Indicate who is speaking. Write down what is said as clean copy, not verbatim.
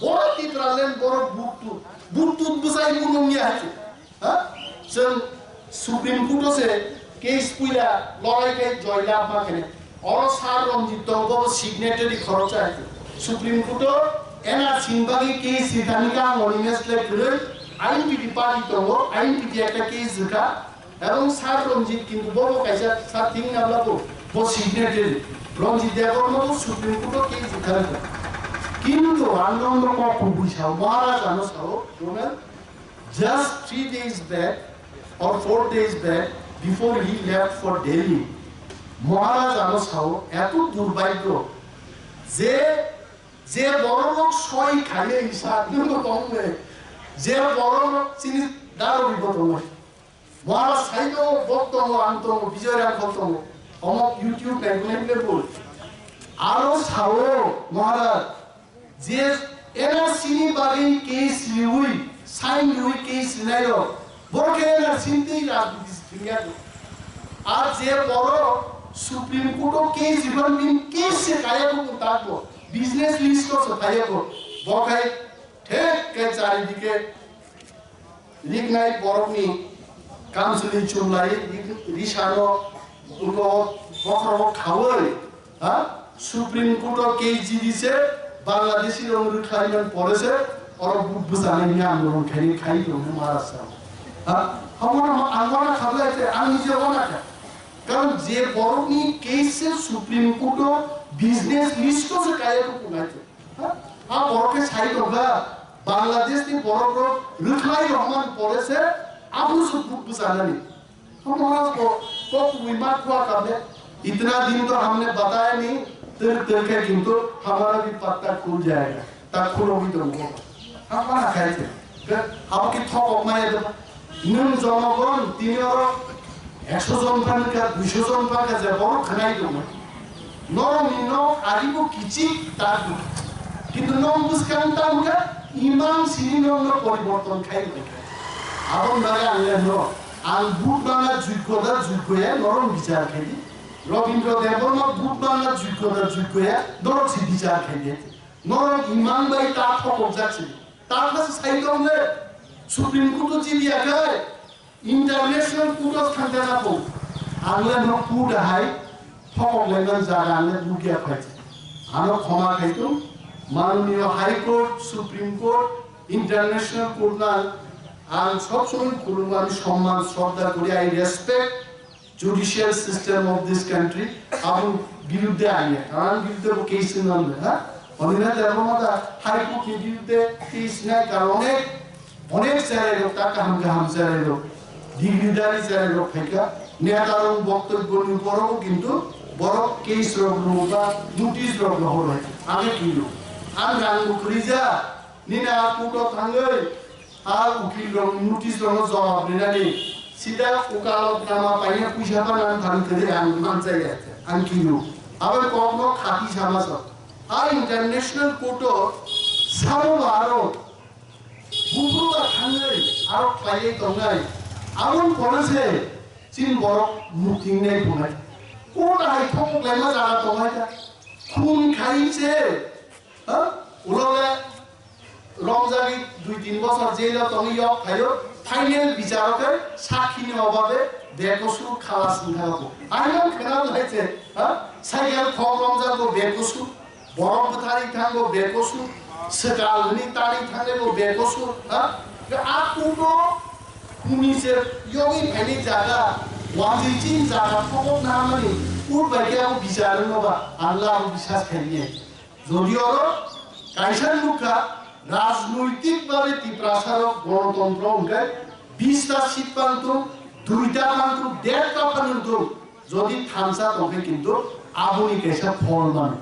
Speaker 1: বড় টিপ্রালেন বড় বুটু বুসাই মুনুমিয়া আছে হ্যাঁ जों সুপ্রিম কোর্ট আছে কেস পুইলা লড়াই খাই জয়লাভ মাখেনে অর সার রঞ্জিত দংব সিগনেটারি খরচ আছে সুপ্রিম কোর্ট এনা সিনবাগি কেস সিধানিকা মনিনেসলে করে আইনপিটি পার্টি দङ আইনপিটি একটা কেস রেখা এবং সার রঞ্জিত কিন্তু বড় কাইসা সার থিং নাবলাবো ব সিগনেটারি রঞ্জিত দেববর্মা সুপ্রিম কোর্ট কেস রেখা কিন্তু আন্দোলন কখন বুঝাও মহারাজ আনসাও Donald just 3 days back or 4 days back before he left for Delhi মহারাজ আনসাও এত দুর্ভাগ্য যে বড় লোক সই খাইয়ে হিসাব কিন্তু কমবে যে বড় লোক চিনি দারো বিপদ নয় মহারাজ সাইদ বক্তব্য আন্তম বিজয় রাখ বক্তব্য অমক ইউটিউব ম্যাগনেটলে বল আরো ছাও মহারাজ যে এরা চিনি বাগি কেস লিউই সাইন লিউই কেস নাইও বড়কে না চিন্তি রাজনীতি ফিঙ্গার আর যে বড় Supreme Court case even case সে কায়াকো তাকবো বিজনেস লিস্ট তো কায়াকো বখাই ঠিক কে চারিদিকে লিগনাই বরফনি কাউন্সিল চুমলাই রিসানো উলো বখর খাওয়াই হ্যাঁ সুপ্রিম কোর্ট কেস দিছে বাংলাদেশি অনুরোধ খাইলেন পড়েছে और बुझाने में आंदोलन खाई तो महाराष्ट्र हमारा खबला है आनी जो ना क्या कारण जे बरोनी केस से सुप्रीम कोर्ट बिजनेस लिस्ट से काया को पुनाते हाँ बरो के साइड होगा बांग्लादेश ने बरो को रुखाई रहमान पड़े से आप उस बुझाना नहीं हमारा को विमाट हुआ करने इतना दिन तो हमने बताया नहीं तर के किंतु हमारा भी पत्ता खुल जाएगा तब खुलोगी तो हमारा खाइते अब कि थप माने नों जनगण तिनीर 100 জন ফানকা 200 জন ফানকা যে বড় খানাই দম নরমিন আরিবো কিচি তার কিন্তু নম বুঝকান তামকা ইমান সিরিনঙ্গ পরিবর্তন খাই আবন বাগে আনলে ন আল বুট বাংলা যোগ্যতা নরম বিচার খাই রবীন্দ্র দেববর্মা বুট বাংলা যোগ্যতা দরছি বিচার খাই নরম ইমান বাই তা ঠকক যাচ্ছে তার কাছে সাইডে সুপ্রিম কোর্ট চিলিয়া গায় ইন্টারন্যাশনাল কোর্ট অফ খান্দানা পো আনলে ন কোর্ট হাই ঠকক লেন জায়গা আনলে লুকিয়া খাইছে আনো ক্ষমা খাইতো মাননীয় high court supreme court international court না আর সব সময় করুন আমি সম্মান শ্রদ্ধা করি I respect judicial system of this country এবং বিরুদ্ধে আইনে কারণ বিরুদ্ধে কেস নামবে হ্যাঁ অনিনা দেবমাতা হাইকোর্ট বিরুদ্ধে কেস নাই কারণ অনেক জায়গায় লোক টাকা হামজারে লোক ডিগ্রিদারি জায়গায় লোক থেকে নেতার বক্তব্য নিপরও কিন্তু বড় কেস রগ্ন বা নোটিশ রগ্ন হয় আমি কি আমি রাঙ্গু করিজা নিনা কোর্ট থাঙ্গে আর উকিল রং নোটিশ রং জবাব নিনানি সিধা ওকালত নামা পাইনা পয়সা পানান থানতে আন মানচাই আছে আন কি আবার কখনো খাতি সমাজ আর ইন্টারন্যাশনাল কোর্ট সারো আরো বুবুরা থাঙ্গে আর পাইয়ে তঙ্গাই আমন পড়েছে চিন বড় মুকিং নাই বুনাই কোন হাই ঠক লাইমা জানা তঙ্গাই খুন খাইছে হ্যাঁ উললে রমজানি 2-3 বছর জেল তঙ্গিয়া খাইও ফাইনাল বিচারকে সাক্ষীনি অভাবে বেকসু খালাস নিথাগো আইন খেলা হইছে হ্যাঁ সাইকেল খম রমজানগো বেকসু বরফ থারি থাঙ্গো বেকসু সেকালনি তারি থাঙ্গো বেকসু হ্যাঁ আপুটো পুনিসের ইয়গি ফাইনি জায়গা ওয়াজিচিন জায়গা ঠক নামানি পুর বাইকে আও বিচার নবা আল্লাহ বিশ্বাস খাইয়ে যদিও কাইসার মুখা রাজনৈতিকভাবে তীব্রাসারক গণতন্ত্র উনকায় 20টা সিট পান্ত 2টা পান্ত 1.5টা পান্ত যদি থামসা তবে কিন্তু আবুনি কেসা ফল মানে